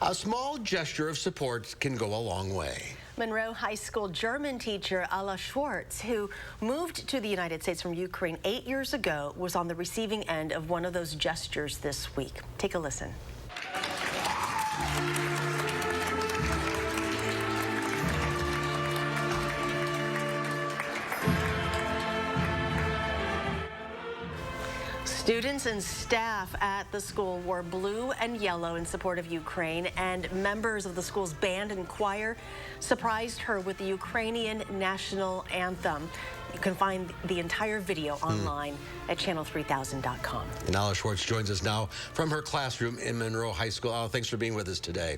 A small gesture of support can go a long way. Monroe High School German teacher Alla Schwartz, who moved to the United States from Ukraine 8 years ago, was on the receiving end of one of those gestures this week. Take a listen. Students and staff at the school wore blue and yellow in support of Ukraine, and members of the school's band and choir surprised her with the Ukrainian national anthem. You can find the entire video online at channel3000.com. And Alla Schwartz joins us now from her classroom in Monroe High School. Alla, thanks for being with us today.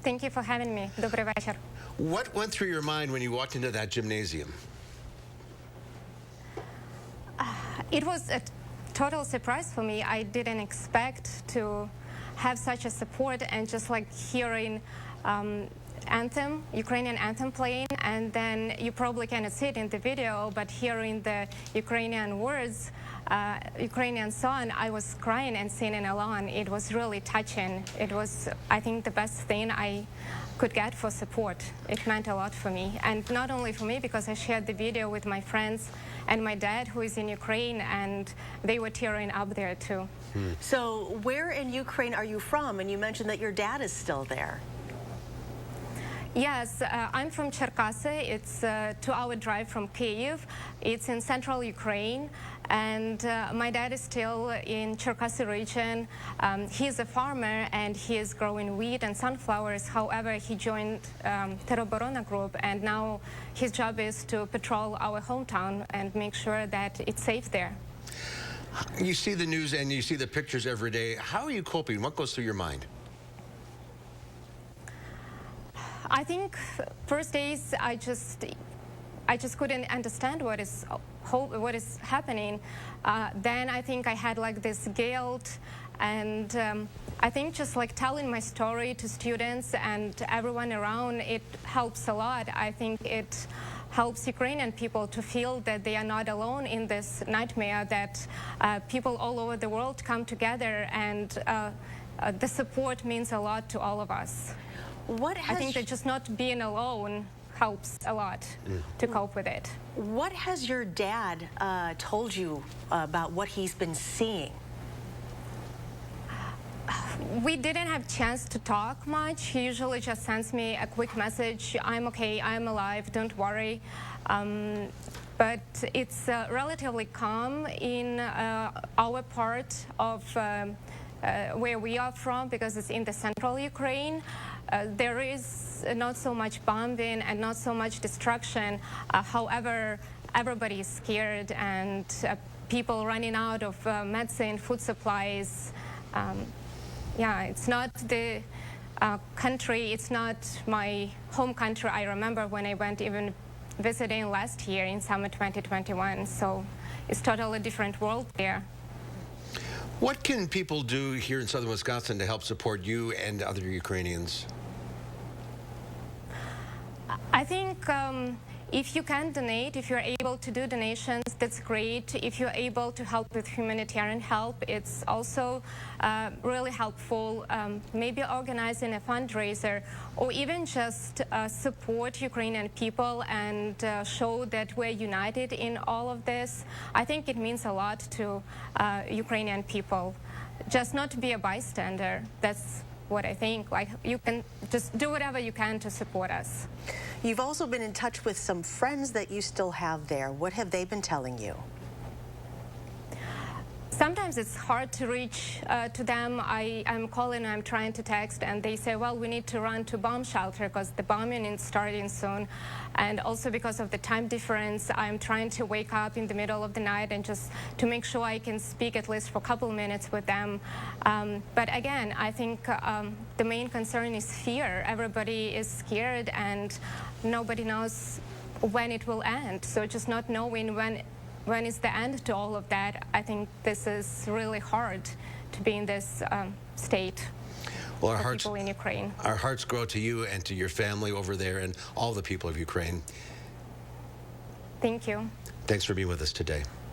Thank you for having me. Добрий вечір. What went through your mind when you walked into that gymnasium? It was a total surprise for me. I didn't expect to have such a support, and just like hearing anthem, Ukrainian anthem playing, and then you probably cannot see it in the video, but hearing the Ukrainian words, Ukrainian song, I was crying and singing along. It was really touching. It was, I think, the best thing I could get for support. It meant a lot for me, and not only for me, because I shared the video with my friends and my dad, who is in Ukraine, and they were tearing up there too. So where in Ukraine are you from? And you mentioned that your dad is still there. Yes, I'm from Cherkasy. It's a 2-hour drive from Kyiv. It's in central Ukraine, and my dad is still in Cherkasy region. He's a farmer, and he is growing wheat and sunflowers. However, he joined Teroborona group, and now his job is to patrol our hometown and make sure that it's safe there. You see the news and you see the pictures every day. How are you coping? What goes through your mind? I think first days I just couldn't understand what is happening. Then I think I had like this guilt, and I think just like telling my story to students and everyone around, it helps a lot. I think it helps Ukrainian people to feel that they are not alone in this nightmare, that people all over the world come together, and the support means a lot to all of us. I think that just not being alone helps a lot to cope with it. What has your dad told you about what he's been seeing? We didn't have a chance to talk much. He usually just sends me a quick message: I'm okay, I'm alive, don't worry. But it's relatively calm in our part of where we are from, because it's in the central Ukraine. There is not so much bombing and not so much destruction. However, everybody is scared, and people running out of medicine, food supplies. Yeah, it's not the country, it's not my home country. I remember when I went even visiting last year in summer 2021, so it's totally different world there. What can people do here in southern Wisconsin to help support you and other Ukrainians? I think if you can donate, if you're able to do donations, that's great. If you're able to help with humanitarian help, it's also really helpful. Maybe organizing a fundraiser, or even just support Ukrainian people and show that we're united in all of this. I think it means a lot to Ukrainian people. Just not to be a bystander. That's what I think. Like, you can just do whatever you can to support us. You've also been in touch with some friends that you still have there. What have they been telling you? Sometimes it's hard to reach to them. I'm calling, I'm trying to text, and they say, well, we need to run to bomb shelter because the bombing is starting soon. And also because of the time difference, I'm trying to wake up in the middle of the night and just to make sure I can speak at least for a couple minutes with them. But again, I think the main concern is fear. Everybody is scared, and nobody knows when it will end. So just not knowing when is the end to all of that, I think this is really hard to be in this state. Well, our people in Ukraine. Our hearts go out to you and to your family over there and all the people of Ukraine. Thank you. Thanks for being with us today.